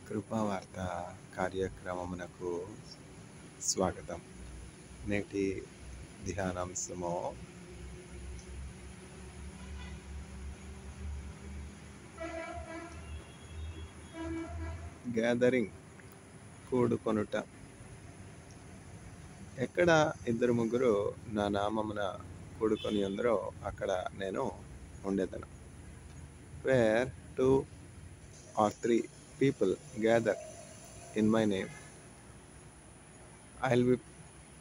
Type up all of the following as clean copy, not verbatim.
కృపావార్త కార్యక్రమమునకు స్వాగతం. నేటి ధ్యానాంశము గ్యాదరింగ్, కూడుకొనుట. ఎక్కడ ఇద్దరు ముగ్గురు నా నామమున కూడుకొని ఉందరో అక్కడ నేను ఉండేదను. Where 2 or 3 people gather in my name, I'll be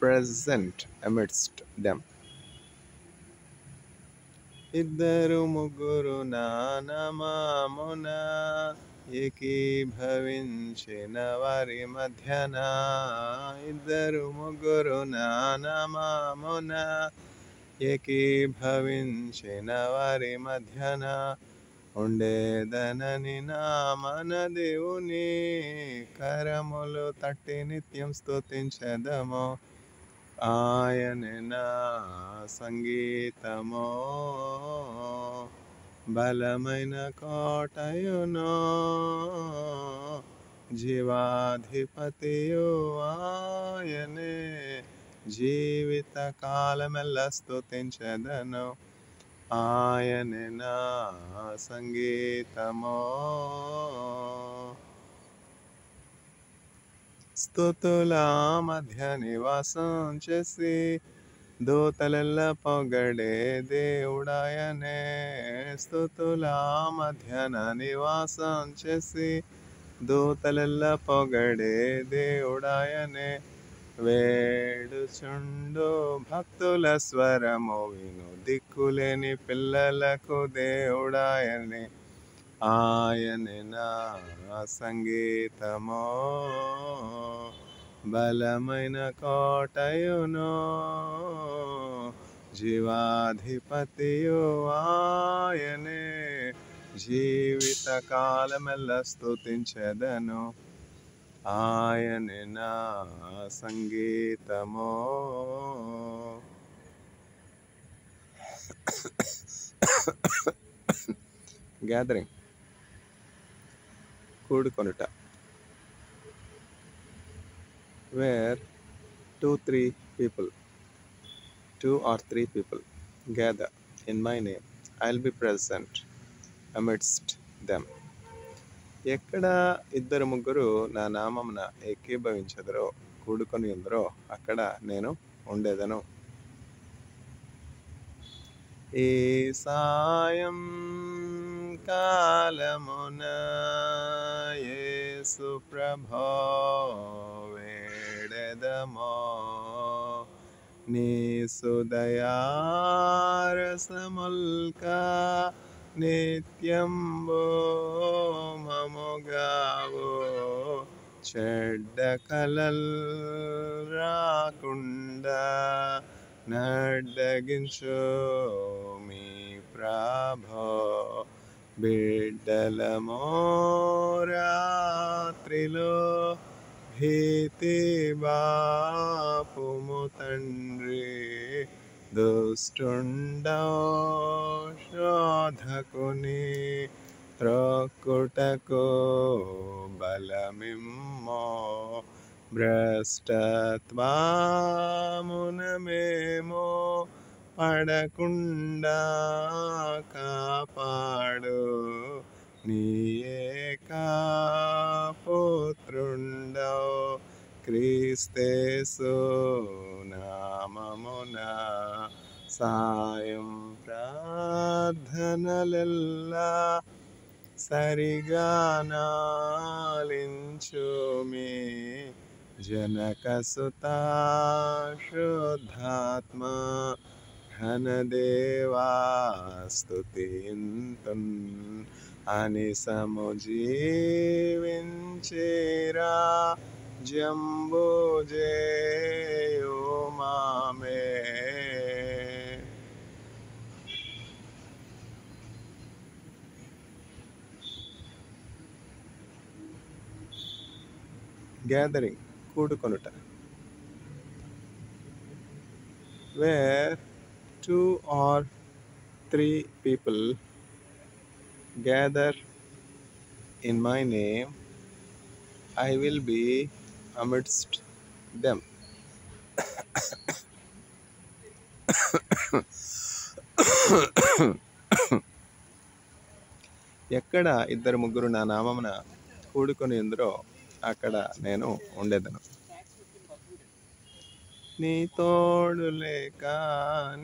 present amidst them. ఇద్దరు ముగ్గురు నా నామమున ఏకీభవించిన వారి మధ్యన, ఇద్దరు ముగ్గురు నా నామమున ఏకీభవించిన వారి మధ్యన ఉండేదనని నా మన దేవుని కరములు తట్టి నిత్యం స్తుతించెదము. ఆయనే నా సంగీతమో, బలమైన కోటయునో, జీవాధిపతియు ఆయనే, జీవిత కాలమెల్ల స్తుతించెదను. ఆయనే నా సంగీతమో. స్తుతుల మధ్య నివాసం చేసి దూతలెల్ల పొగడే దేవుడాయనే, స్తుతుల మధ్యన నివాసం చేసి దూతలెల్ల పొగడే దేవుడాయనే, వేడుచుండు భక్తుల స్వరము విను దిక్కులేని పిల్లలకు దేవుడాయనే, ఆయనే నా సంగీతమో, బలమైన కోటయునో, జీవాధిపతియు ఆయనే, జీవిత కాలమెల్ల స్తుతించెదను. ఆయనే నా సంగీతమో. గ్యాదరింగ్, కూడుకొనుట. Where 2 or 3 people gather in my name, I'll be present amidst them. ఎక్కడ ఇద్దరు ముగ్గురు నా నామమున ఏకీభవించెదరో, కూడుకొని ఉందరో అక్కడ నేను ఉండేదను. ఈ సాయం కాలమున యేసు ప్రభో వేడెదమో, నీ సుదయారసముల్క నిత్యంబో మముగావో, చెడ్డ కలల్ రాకుండా నడ్డగించు మీ ప్రభో. బిడ్డలమో రాత్రిలో భీతి బాపుము తండ్రి, దుష్టుండో శోధకుని త్రొక్కుటకు బలమిమ్మో, భ్రష్టత్వమున మేము పడకుండా కాపాడు, నీ ఏకా పుత్రుండో క్రీస్తేసు నామమున సాయం ప్రార్థనలెల్లా సరిగా నాలించు మీ జనకసుతా శుద్ధాత్మ ఘనదేవా స్తుతింతున్ అని సముజీవించేరా జంబుజేయో మామే. గ్యాదరింగ్, కూడుకొనుట. Where 2 or 3 people gather in my name, I will be amidst them. ఎక్కడ ఇద్దరు ముగ్గురు నా నామమున కూడుకొని ఉందరో అక్కడ నేను ఉండేదను. నీ తోడు లేక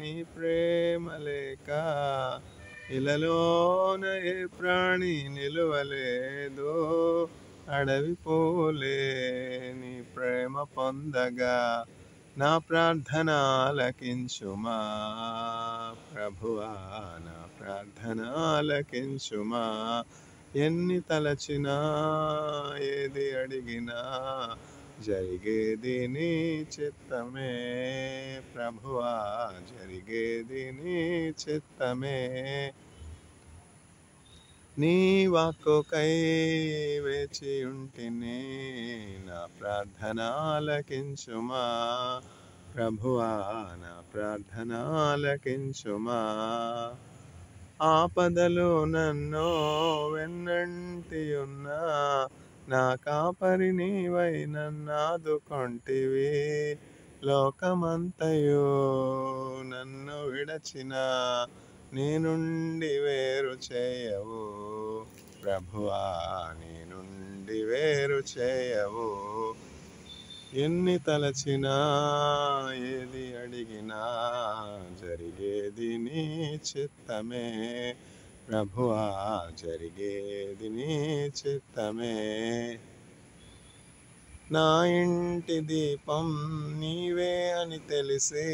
నీ ప్రేమ లేక ఇలలోన ఏ ప్రాణి నిలువలేదు. అడవి పోలే నీ ప్రేమ పొందగా నా ప్రార్థన ఆలకించుమా ప్రభువా, నా ప్రార్థన ఆలకించుమా. ఎన్ని తలచినా ఏది అడిగినా జరిగేది నీ చిత్తమే ప్రభువా, జరిగేది నీ చిత్తమే. నీ వాక్కుకై వేచి ఉంటిని, నా ప్రార్థన ఆలకించుమా ప్రభువా, నా ప్రార్థన ఆలకించుమా. ఆపదలు నన్ను వెన్నంటి ఉన్నా నా కాపరి నీవై నన్నాదుకొంటివి. లోకమంతయు నన్ను విడచిన నీ నుండి వేరు చేయవు ప్రభువా, నీ నుండి వేరు చేయవు. ఎన్ని తలచినా ఏది అడిగినా జరిగేది నీ చిత్తమే ప్రభువా, జరిగేది నీ చిత్తమే. నా ఇంటి దీపం నీవే అని తెలిసి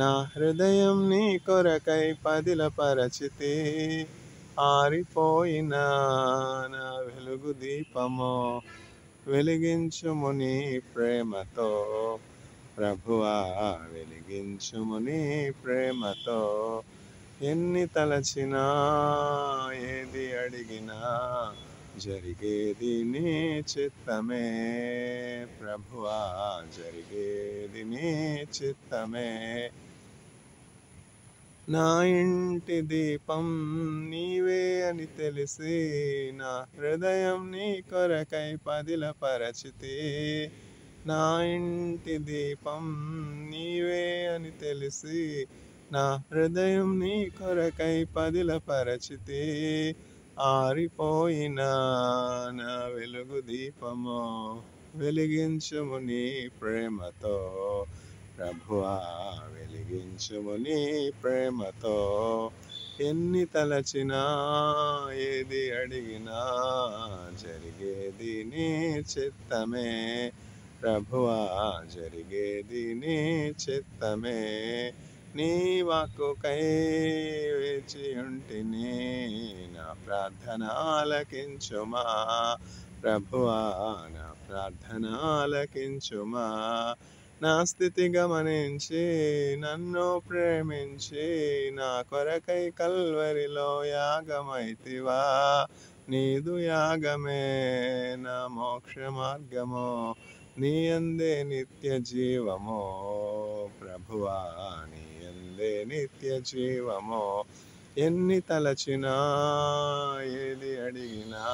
నా హృదయం నీ కొరకై పదిలపరచితి. ఆరిపోయిన నా వెలుగు దీపము వెలిగించుము నీ ప్రేమతో ప్రభువా, వెలిగించుము నీ ప్రేమతో. ఎన్ని తలచినా ఏది అడిగినా జరిగేది నీ చిత్తమే ప్రభువా, జరిగేది నీ చిత్తమే. నా ఇంటి దీపం నీవే అని తెలిసి నా హృదయం నీ కొరకై పదిలపరచితి. నా ఇంటి దీపం నీవే అని తెలిసి నా హృదయం నీ కొరకై పదిలపరచితి. ఆరిపోయిన నా వెలుగు దీపము వెలిగించుము నీ ప్రేమతో ప్రభువా, వెలిగించుము నీ ప్రేమతో. ఎన్ని తలచినా ఏది అడిగినా జరిగేది నీ చిత్తమే ప్రభువా, జరిగేది నీ చిత్తమే. నీ వాక్కుకై వేచి ఉంటిని, నా ప్రార్థన ఆలకించుమా ప్రభువా, నా ప్రార్థన ఆలకించుమా. నా స్థితి గమనించి నన్ను ప్రేమించి నా కొరకై కల్వరిలో యాగమైతివా. నీదు యాగమే నా మోక్ష మార్గము, నీ యందే నిత్య జీవము ప్రభువా, నీ యందే నిత్య జీవము. ఎన్ని తలచినా ఏది అడిగినా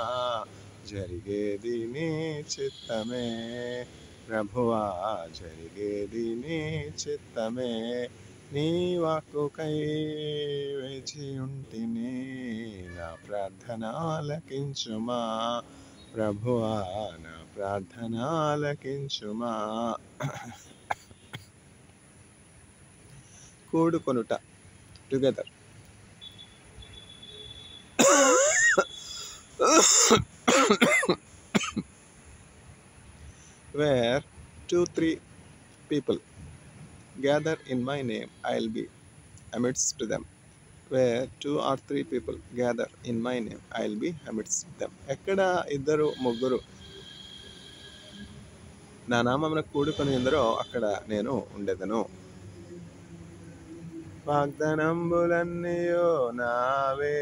జరిగేది నీ చిత్తమే ప్రభువా, జరిగేది నీ చిత్తమే. నీ వాక్కుకై వేచి ఉంటిని, నా ప్రార్థన ఆలకించుమా ప్రభువా, నా ప్రార్థన ఆలకించుమా. కూడుకొనుట together. Where 2-3 people gather in my name, I'll be amidst them. Where 2 or 3 people gather in my name, I'll be amidst them. ఎక్కడ ఇద్దరు ముగ్గురు నా నామమున కూడుకొని ఉందరో అక్కడ నేను ఉండెదను. వాగ్దానంబులన్నీయో నావే,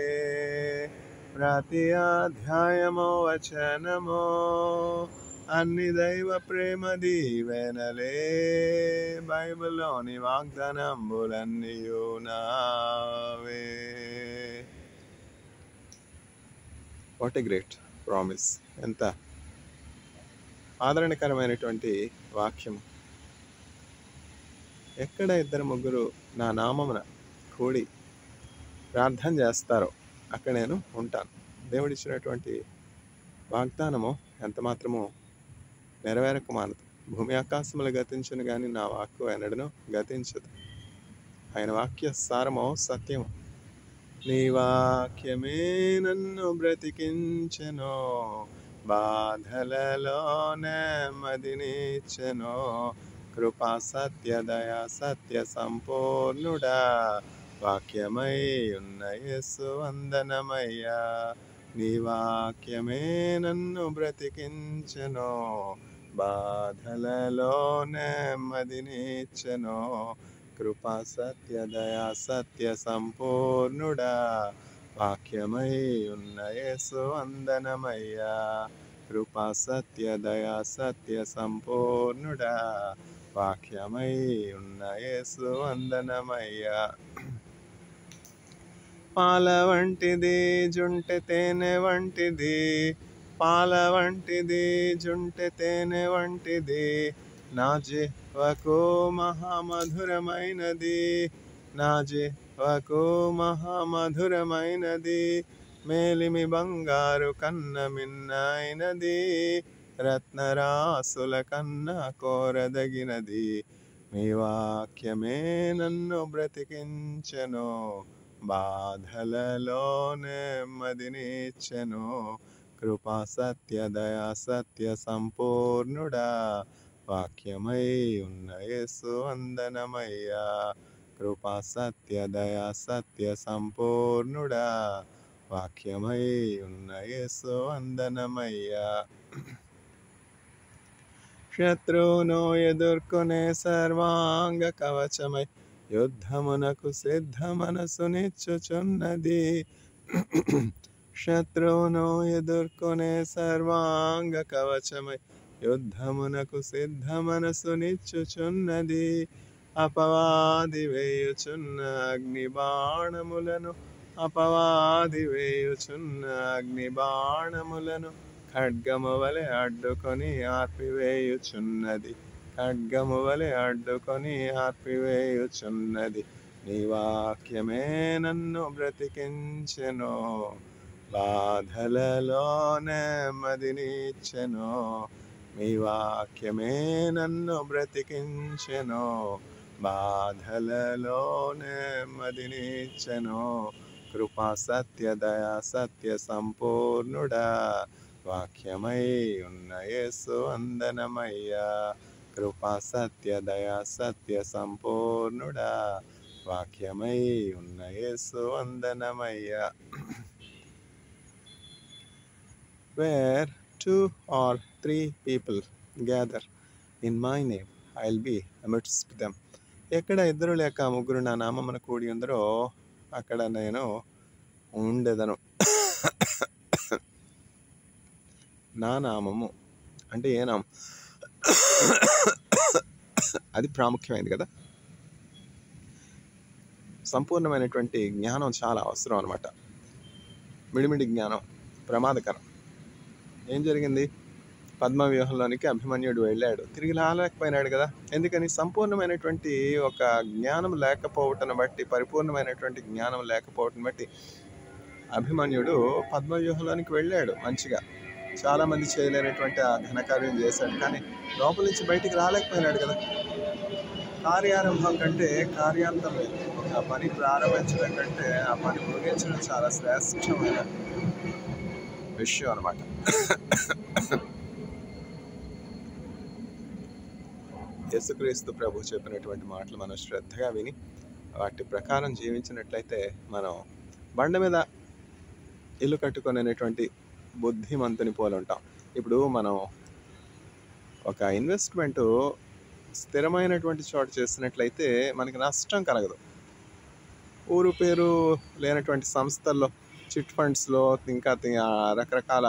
ప్రతి అధ్యాయమో వచనమో అన్ని దైవ ప్రేమ దీవెనలే. బైబిల్లోని వాగ్దానంబులన్నీయో నావే. What a great promise. ఎంత ఆదరణకరమైనటువంటి వాక్యము. ఎక్కడ ఇద్దరు ముగ్గురు నా నామమున కూడి ప్రార్థన చేస్తారో అక్కడ నేను ఉంటాను. దేవుడిచ్చినటువంటి వాగ్దానము ఎంత మాత్రము నెరవేరక మానదు. భూమి ఆకాశములు గతించును కానీ నా వాక్కు ఎన్నడను గతించదు. ఆయన వాక్య సారమో సత్యము. నీ వాక్యమే నన్ను బ్రతికించెను, బాధలలో నెమ్మదినిచ్చెను. కృపా సత్య దయా సత్య సంపూర్ణుడా, వాక్యమై ఉన్న యేసు వందనమయ్యా. నీ వాక్యమే నన్ను బ్రతికించెను, బాధలలో నెమ్మదినిచ్చెను. కృపా సత్య దయా సత్య సంపూర్ణుడా, వాక్యమై ఉన్న యేసు వందనమయ్యా. కృపా సత్య దయా సత్య సంపూర్ణుడా, వాక్యమై ఉన్న యేసు వందనమయ్యా. పాల వంటిది జుంటె తేనె వంటిది, పాల వంటిది జుంటె తేనె వంటిది, నా జిహ్వకు మహామధురమైనది, నా జిహ్వకు మహామధురమైనది. మేలిమి బంగారు కన్న మిన్నైనది, రత్నరాసుల కన్నా కోరదగినది. మీ వాక్యమే నన్ను బ్రతికించెను, బాధలలో నెమ్మదినిచ్చెను. కృపా సత్య దయా సత్య సంపూర్ణుడా, వాక్యమై ఉన్న యేసు వందనమయ్యా. కృపా సత్య దయా సత్య సంపూర్ణుడా, వాక్యమై ఉన్న యేసు వందనమయ్యా. శత్రువును ఎదుర్కొనే సర్వాంగ కవచమై యుద్ధమునకు సిద్ధ మనసునిచ్చుచున్నది. శత్రువును ఎదుర్కొనే సర్వాంగ కవచమై యుద్ధమునకు సిద్ధ మనసునిచ్చుచున్నది. అపవాది వేయుచున్న అగ్ని బాణములను, అపవాది వేయుచున్న అగ్ని బాణములను ఖడ్గము వలె అడ్డుకొని ఆర్పివేయుచున్నది, ఖడ్గము వలె అడ్డుకొని ఆర్పివేయుచున్నది. నీ వాక్యమే నన్ను బ్రతికించెను, బాధలలో నెమ్మదినిచ్చెను. నీ వాక్యమే నన్ను బ్రతికించెను, బాధలలో నెమ్మదినిచ్చెను. కృపా సత్య దయా సత్య సంపూర్ణుడా, వాక్యమై ఉన్న యేసు వందనమయ్యా. కృపా సత్య దయా సత్య సంపూర్ణుడా, వాక్యమై ఉన్న యేసు వందనమయ్యా. Where 2 or 3 people gather in my name, I'll be amidst them. ఎక్కడ ఇద్దరు లేక ముగ్గురు నా నామమున కూడి ఉందరో అక్కడ నేను ఉండెదను. నా నామము అంటే ఏ నామం? అది ప్రాముఖ్యమైనది కదా. సంపూర్ణమైనటువంటి జ్ఞానం చాలా అవసరం అన్నమాట. మిడిమిడి జ్ఞానం ప్రమాదకరం. ఏం జరిగింది? పద్మవ్యూహంలోనికి అభిమన్యుడు వెళ్ళాడు, తిరిగి రాలేకపోయినాడు కదా. ఎందుకని? సంపూర్ణమైనటువంటి ఒక జ్ఞానం లేకపోవటం బట్టి, పరిపూర్ణమైనటువంటి జ్ఞానం లేకపోవటం బట్టి అభిమన్యుడు పద్మవ్యూహంలోనికి వెళ్ళాడు. మంచిగా చాలామంది చేయలేనటువంటి ఆ ఘనకార్యం చేశాడు, కానీ లోపల నుంచి బయటికి రాలేకపోయినాడు కదా. కార్యారంభం కంటే కార్యాంతం లేదు. ఒక పని ప్రారంభించడం కంటే ఆ పని ముగించడం చాలా శ్రేష్టమైన విషయం అన్నమాట. యేసుక్రీస్తు ప్రభు చెప్పినటువంటి మాటలు మనం శ్రద్ధగా విని వాటి ప్రకారం జీవించినట్లయితే మనం బండ మీద ఇల్లు కట్టుకునేటువంటి బుద్ధిమంతుని పోలి ఉంటాం. ఇప్పుడు మనం ఒక ఇన్వెస్ట్మెంటు స్థిరమైనటువంటి చోట చేసినట్లయితే మనకి నష్టం కలగదు. ఊరు పేరు లేనటువంటి సంస్థల్లో, చిట్ ఫండ్స్లో, ఇంకా రకరకాల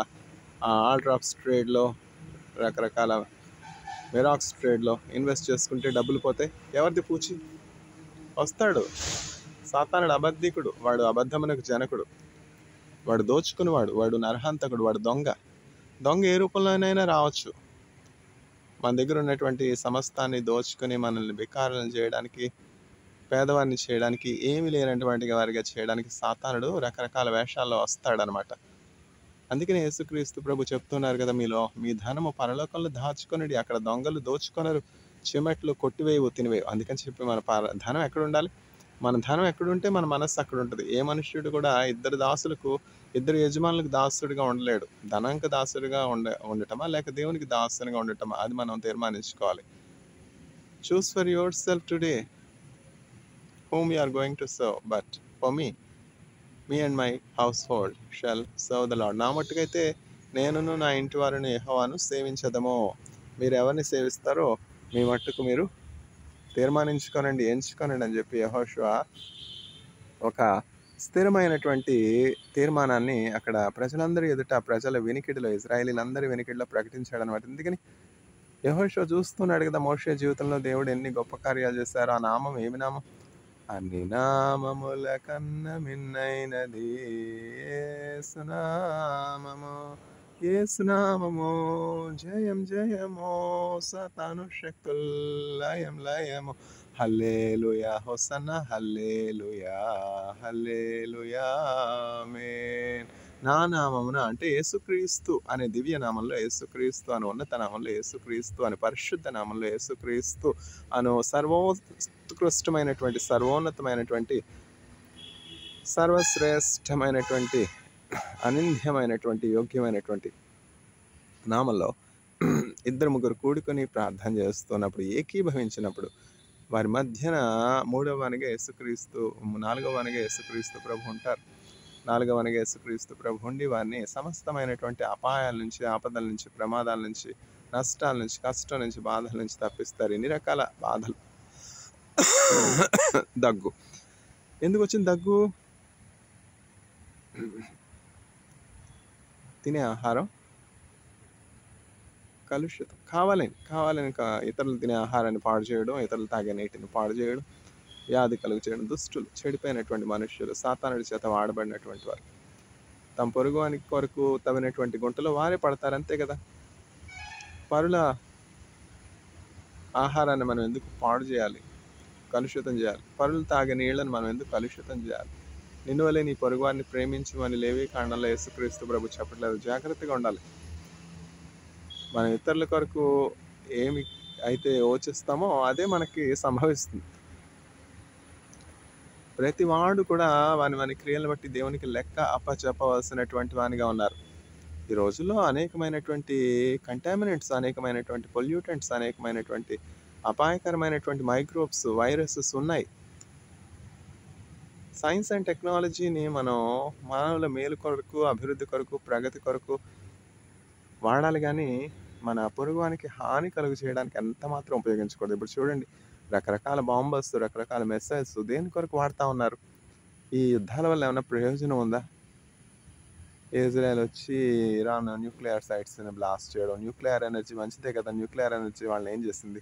ఆల్ డ్రాప్స్ ట్రేడ్లో, రకరకాల మిరాక్స్ ట్రేడ్లో ఇన్వెస్ట్ చేసుకుంటే డబ్బులు పోతే ఎవరిది పూచి? వస్తాడు సాతానుడు, అబద్ధికుడు, వాడు అబద్ధమునకు జనకుడు, వాడు దోచుకునేవాడు, వాడు నరహంతకుడు, వాడు దొంగ. దొంగ ఏ రూపంలోనైనా రావచ్చు. మన దగ్గర ఉన్నటువంటి సమస్తాన్ని దోచుకొని మనల్ని బికారులను చేయడానికి, పేదవాడిని చేయడానికి, ఏమీ లేనటువంటి వారిగా చేయడానికి సాతానుడు రకరకాల వేషాల్లో వస్తాడనమాట. అందుకనే యేసుక్రీస్తు ప్రభు చెప్తున్నారు కదా, మీలో మీ ధనము పరలోకంలో దాచుకొనుడి, అక్కడ దొంగలు దోచుకొనరు, చిమెట్లు కొట్టివేయవు తినివేయవు. అందుకని చెప్పి మన ధనం ఎక్కడ ఉండాలి? మన ధనం ఎక్కడుంటే మన మనస్సు అక్కడ ఉంటుంది. ఏ మనుష్యుడు కూడా ఇద్దరు యజమానులకు దాసుడిగా ఉండలేడు. ధనంకి దాసుడిగా ఉండటమా, లేక దేవునికి దాసునిగా ఉండటమా, అది మనం తీర్మానించుకోవాలి. Choose for yourself today whom you are going to serve. But for me and my household shall serve the Lord. నా మట్టుకైతే నేనును నా ఇంటి వారిని యెహోవాను సేవించదము. మీరు ఎవరిని సేవిస్తారో మీ మట్టుకు మీరు తీర్మానించుకోనండి, ఎంచుకోనండి అని చెప్పి యెహోషువ ఒక స్థిరమైనటువంటి తీర్మానాన్ని అక్కడ ప్రజలందరి ఎదుట, ప్రజల వినికిడిలో, ఇజ్రాయేలీలందరి వినికిడిలో ప్రకటించాడు అనమాట. ఎందుకని? యెహోషువ చూస్తున్నాడు కదా, మోషే జీవితంలో దేవుడు ఎన్ని గొప్ప కార్యాలు చేశారు. ఆ నామం ఏమి నామం? అన్ని నామముల కన్న మిన్నైనది యేసునామము, యేసునామము. జయం జయమో సాతాను శక్తుల్ లయం లయము. హల్లెలూయా హోసన్నా, హల్లెలూయా హల్లెలూయా ఆమేన్. నా నామమున అంటే యేసుక్రీస్తు అనే దివ్య నామంలో, యేసుక్రీస్తు అనే ఉన్నత నామంలో, యేసుక్రీస్తు అనే పరిశుద్ధ నామంలో, యేసుక్రీస్తు అను సర్వోత్కృష్టమైనటువంటి, సర్వోన్నతమైనటువంటి, సర్వశ్రేష్టమైనటువంటి, అనింద్యమైనటువంటి, యోగ్యమైనటువంటి నామంలో ఇద్దరు ముగ్గురు కూడుకొని ప్రార్థన చేస్తున్నప్పుడు, ఏకీభవించినప్పుడు, వారి మధ్యన మూడవనిగా యేసుక్రీస్తు, నాలుగవనిగా యేసుక్రీస్తు ప్రభు ఉంటారు. నాలుగవనిగా యేసుక్రీస్తు ప్రభు ఉండి వారిని సమస్తమైనటువంటి అపాయాల నుంచి, ఆపదల నుంచి, ప్రమాదాల నుంచి, నష్టాల నుంచి, కష్టం నుంచి, బాధల నుంచి తప్పిస్తారు. ఎన్ని రకాల బాధలు. దగ్గు ఎందుకు వచ్చింది? దగ్గు తినే ఆహారం కలుషితం. కావాలని ఇతరులు తినే ఆహారాన్ని పాడు చేయడం, ఇతరులు తాగే నీటిని పాడు చేయడం, వ్యాధి కలుగు చేయడం. దుష్టులు, చెడిపోయినటువంటి మనుష్యులు, సాతానుడి చేత వాడబడినటువంటి వారు తమ పొరుగువానికి కొరకు తవ్వినటువంటి గుంటలో వారే పడతారు, అంతే కదా. పరుల ఆహారాన్ని మనం ఎందుకు పాడు చేయాలి, కలుషితం చేయాలి? పరులు తాగే నీళ్లను మనం ఎందుకు కలుషితం చేయాలి? నిన్ను వలె నీ పొరుగువారిని ప్రేమించమని లేవీకాండంలో యేసుక్రీస్తు ప్రభు చెప్పట్లేదు. జాగ్రత్తగా ఉండాలి. మనం ఇతరుల కొరకు ఏమి అయితే యోచిస్తామో అదే మనకి సంభవిస్తుంది. ప్రతి వాడు కూడా వాని క్రియలను బట్టి దేవునికి లెక్క అప్పచెప్పవలసినటువంటి వానిగా ఉన్నారు. ఈ రోజుల్లో అనేకమైనటువంటి కంటామినెంట్స్, అనేకమైనటువంటి పొల్యూటెంట్స్, అనేకమైనటువంటి అపాయకరమైనటువంటి మైక్రోబ్స్, వైరసెస్ ఉన్నాయి. సైన్స్ అండ్ టెక్నాలజీని మనం మానవుల మేలు కొరకు, అభివృద్ధి కొరకు, ప్రగతి కొరకు వాడాలి, కానీ మన పొరుగువానికి హాని కలుగు చేయడానికి ఎంత మాత్రం ఉపయోగించకూడదు. ఇప్పుడు చూడండి, రకరకాల బాంబర్స్, రకరకాల మిసైల్స్ దేని కొరకు వాడుతూ ఉన్నారు? ఈ యుద్ధాల వల్ల ఏమైనా ప్రయోజనం ఉందా? ఇజ్రాయెల్ వచ్చి ఇరాన్ న్యూక్లియర్ సైట్స్ని బ్లాస్ట్ చేయడం. న్యూక్లియర్ ఎనర్జీ మంచిదే కదా. న్యూక్లియర్ ఎనర్జీ వాళ్ళని ఏం చేసింది?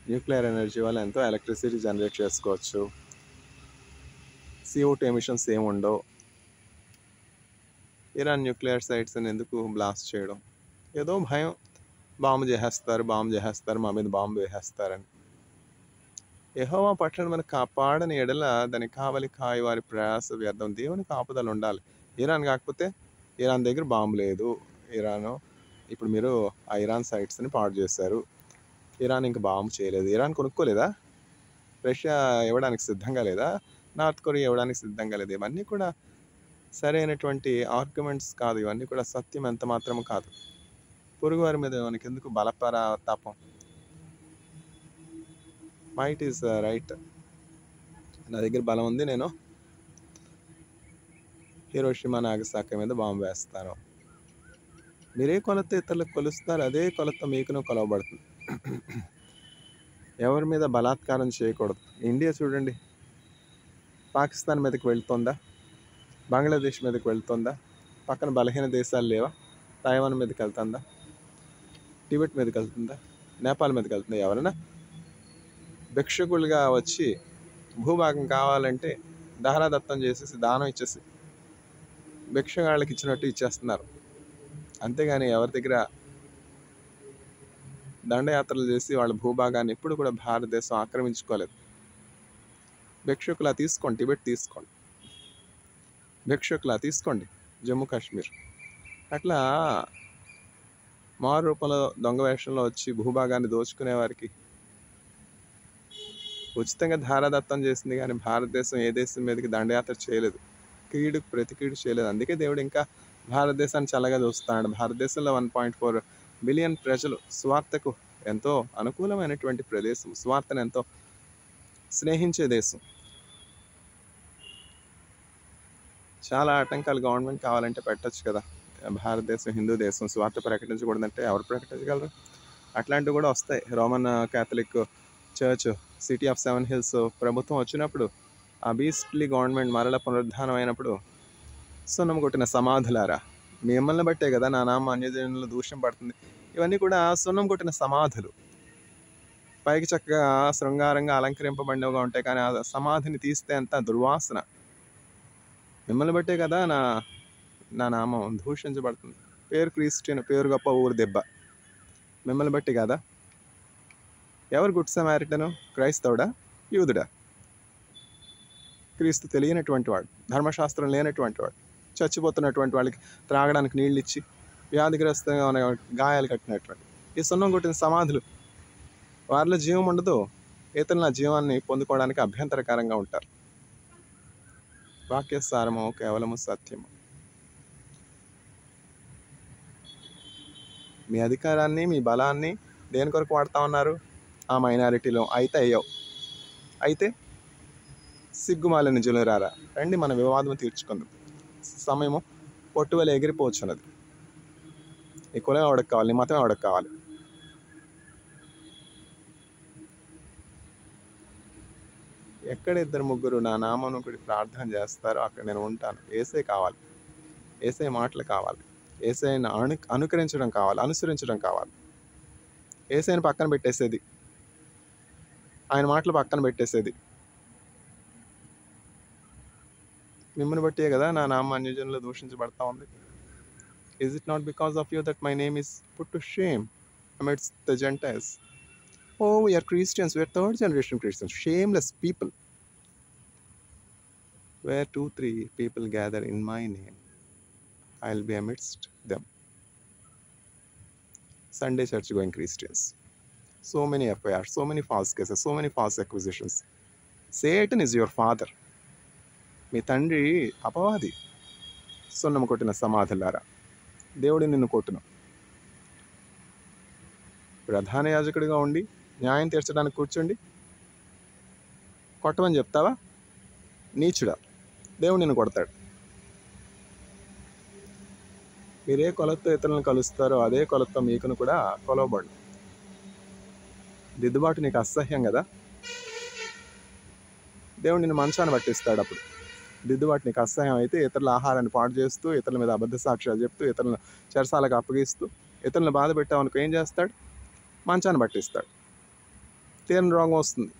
న్యూక్లియర్ ఎనర్జీ వల్ల ఎంతో ఎలక్ట్రిసిటీ జనరేట్ చేసుకోవచ్చు. CO2 ఎమిషన్స్ ఏమి ఉండవు. ఇరాన్ న్యూక్లియర్ సైట్స్ని ఎందుకు బ్లాస్ట్ చేయడం? ఏదో భయం, బాంబు చేసేస్తారు, మా మీద బాంబు వేసేస్తారని. యెహోవా పట్టణం మనకు కాపాడని ఎడల దానికి కావలి కాయి వారి ప్రయాస వ్యర్థం. దేవుని కాపుదల ఉండాలి. ఇరాన్ కాకపోతే, ఇరాన్ దగ్గర బాంబు లేదు. ఇప్పుడు మీరు ఆ ఇరాన్ సైట్స్ని పాడు చేశారు. ఇరాన్ ఇంకా బాంబు చేయలేదు. ఇరాన్ కొనుక్కోలేదా? రష్యా ఇవ్వడానికి సిద్ధంగా లేదా? నార్త్ కొరియా ఇవ్వడానికి సిద్ధంగా లేదు. ఇవన్నీ కూడా సరైనటువంటి ఆర్గ్యుమెంట్స్ కాదు. ఇవన్నీ కూడా సత్యం ఎంత మాత్రము కాదు. పొరుగువారి మీద మనకి ఎందుకు బలపరతాపం? Might is right. నా దగ్గర బలం ఉంది, నేను హిరోషిమా నాగసాకి మీద బాంబు వేస్తాను. మీరే కొలత ఇతరులకు కొలుస్తారు, అదే కొలత మీకును కొలవబడుతుంది. ఎవరి మీద బలాత్కారం చేయకూడదు. ఇండియా చూడండి, పాకిస్తాన్ మీదకి వెళ్తుందా? బంగ్లాదేశ్ మీదకి వెళ్తుందా? పక్కన బలహీన దేశాలు లేవా? తైవాన్ మీదకి వెళ్తుందా? టిబెట్ మీదకి వెళ్తుందా? నేపాల్ మీదకి వెళ్తుందా? ఎవరైనా భిక్షకులుగా వచ్చి భూభాగం కావాలంటే దారాదత్తం చేసేసి, దానం ఇచ్చేసి భిక్షగాళ్ళకి ఇచ్చినట్టు ఇచ్చేస్తున్నారు. అంతేగాని ఎవరి దగ్గర దండయాత్రలు చేసి వాళ్ళ భూభాగాన్ని ఎప్పుడు కూడా భారతదేశం ఆక్రమించుకోలేదు. భిక్షుకులా తీసుకోండి, టిబెట్ తీసుకోండి, భిక్షుకులా తీసుకోండి జమ్మూ కాశ్మీర్. అట్లా మారు రూపంలో దొంగ వేషంలో వచ్చి భూభాగాన్ని దోచుకునే వారికి ఉచితంగా ధారాదత్తం చేసింది, కానీ భారతదేశం ఏ దేశం మీదకి దండయాత్ర చేయలేదు, కీడుకు ప్రతి కీడు చేయలేదు. అందుకే దేవుడు ఇంకా భారతదేశాన్ని చల్లగా చూస్తున్నాడు. భారతదేశంలో 1.4 బిలియన్ ప్రజలు, స్వార్థకు ఎంతో అనుకూలమైనటువంటి ప్రదేశం, స్వార్థను ఎంతో స్నేహించే దేశం. చాలా ఆటంకాలు గవర్నమెంట్ కావాలంటే పెట్టచ్చు కదా. భారతదేశం హిందూ దేశం, స్వార్థ ప్రకటించకూడదంటే ఎవరు ప్రకటించగలరు? అట్లాంటివి కూడా వస్తాయి. Roman Catholic church, city of 7 hills ప్రభుత్వం వచ్చినప్పుడు, ఆ బీస్ట్లీ గవర్నమెంట్ మరల పునరుద్ధానం అయినప్పుడు, సున్నం కొట్టిన సమాధులారా, మిమ్మల్ని బట్టే కదా నా నామం అన్యజనులు దూషణ పడుతుంది. ఇవన్నీ కూడా సున్నం కొట్టిన సమాధులు. పైకి చక్కగా శృంగారంగా అలంకరింపబడినవిగా ఉంటాయి, కానీ ఆ సమాధిని తీస్తే అంత దుర్వాసన. మిమ్మల్ని బట్టే కదా నా నామం దూషించబడుతుంది. పేరు క్రిస్టియన్, పేరు గొప్ప, ఊరు దెబ్బ. మిమ్మల్ని బట్టి కదా. ఎవరు గుడ్ సమారిటను? క్రైస్తవుడా, యూదుడా? క్రీస్తు తెలియనటువంటి వాడు, ధర్మశాస్త్రం లేనటువంటి వాడు, చచ్చిపోతున్నటువంటి వాళ్ళకి త్రాగడానికి నీళ్ళు ఇచ్చి, వ్యాధిగ్రస్తంగా ఉన్న గాయాలు కట్టినటువంటి ఈ సున్నం కొట్టిన సమాధులు. వారిలో జీవం ఉండదు, ఇతరుల జీవాన్ని పొందుకోవడానికి అభ్యంతరకరంగా ఉంటారు. వాక్యసారము కేవలము సత్యము. మీ అధికారాన్ని, మీ బలాన్ని దేని కొరకు వాడుతూ ఉన్నారు? ఆ మైనారిటీలో అయితే సిగ్గుమాలిన జులురారా, రండి మన వివాదం తీర్చుకుందాం. సమయము పొట్టువల ఎగిరిపోవచ్చు అన్నది. ఈ కులం ఎవడకు కావాలి, నీ మతం ఎవడకు కావాలి? ఎక్కడ ఇద్దరు ముగ్గురు నా నామం ఒకటి ప్రార్థన చేస్తారో అక్కడ నేను ఉంటాను. ఏసే కావాలి, ఏసే మాటలు కావాలి, ఏసైని అనుసరించడం కావాలి. ఏసైని పక్కన పెట్టేసేది, ఆయన మాటలు పక్కన పెట్టేసేది. మిమ్మల్ని బట్టే కదా నా నామం అన్యజనులు దూషించబడతా ఉంది. Is it not because of you that my name is put to shame amidst the Gentiles? Oh, we are Christians, we are third generation Christians, shameless people. Where 2-3 people gather in my name, I'll be amidst them. Sunday church going Christians. So many FIRs, so many false cases, so many false accusations. Satan is your father. మీ తండ్రి అపవాది. సున్నం కొట్టిన సమాధులారా, దేవుడి నిన్ను కొట్టును. ప్రధాన యాజకుడిగా ఉండి న్యాయం తీర్చడానికి కూర్చోండి, కొట్టమని చెప్తావా? నీచుడా, దేవుడు నిన్ను కొడతాడు. మీరే కొలతో ఇతరులను కలుస్తారో అదే కొలతో మీకును కూడా కొలవబడు. దిద్దుబాటు నీకు అసహ్యం కదా, దేవుడు నిన్ను మంచాన్ని పట్టిస్తాడు. అప్పుడు దిద్దుబాటు నీకు అసహ్యం అయితే, ఇతరుల ఆహారాన్ని పాడు చేస్తూ, ఇతరుల మీద అబద్ధ సాక్ష్యాలు చెప్తూ, ఇతరులను చెరసాలకు అప్పగిస్తూ, ఇతరులను బాధ పెట్టామనుకో ఏం చేస్తాడు? మంచాన్ని పట్టిస్తాడు. తీరని రోగం వస్తుంది.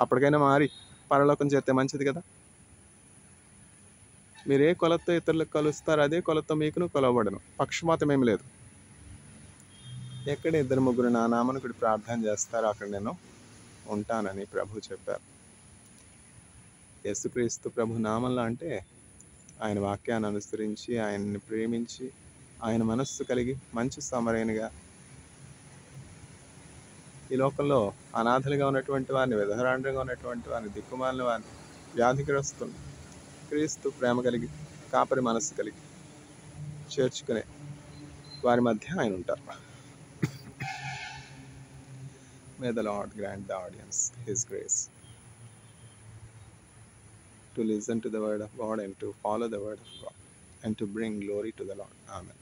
అప్పటికైనా మారి పరలోకం చేస్తే మంచిది కదా. మీరు ఏ కొలతో ఇతరులకు కలుస్తారో అదే కొలతో మీకును కొలవబడను. పక్షపాతం ఏమి లేదు. ఎక్కడ ఇద్దరు ముగ్గురు నా నామమున ప్రార్థన చేస్తారో అక్కడ నేను ఉంటానని ప్రభు చెప్పారు. యేసుక్రీస్తు ప్రభు నామంలో అంటే ఆయన వాక్యాన్ని అనుసరించి, ఆయన్ని ప్రేమించి, ఆయన మనస్సు కలిగి మంచి సమరైనగా ఈ లోకంలో అనాథలుగా ఉన్నటువంటి వారిని, విధవరాండ్రంగా ఉన్నటువంటి వారిని, దిక్కుమాలిన వారిని, వ్యాధిగ్రస్తులను క్రీస్తు ప్రేమ కలిగి, కాపరి మనస్సు కలిగి చేర్చుకునే వారి మధ్య ఆయన ఉంటారు. May the Lord grant the audience His grace to listen to the word of God and to follow the word of God and to bring glory to the Lord. Amen.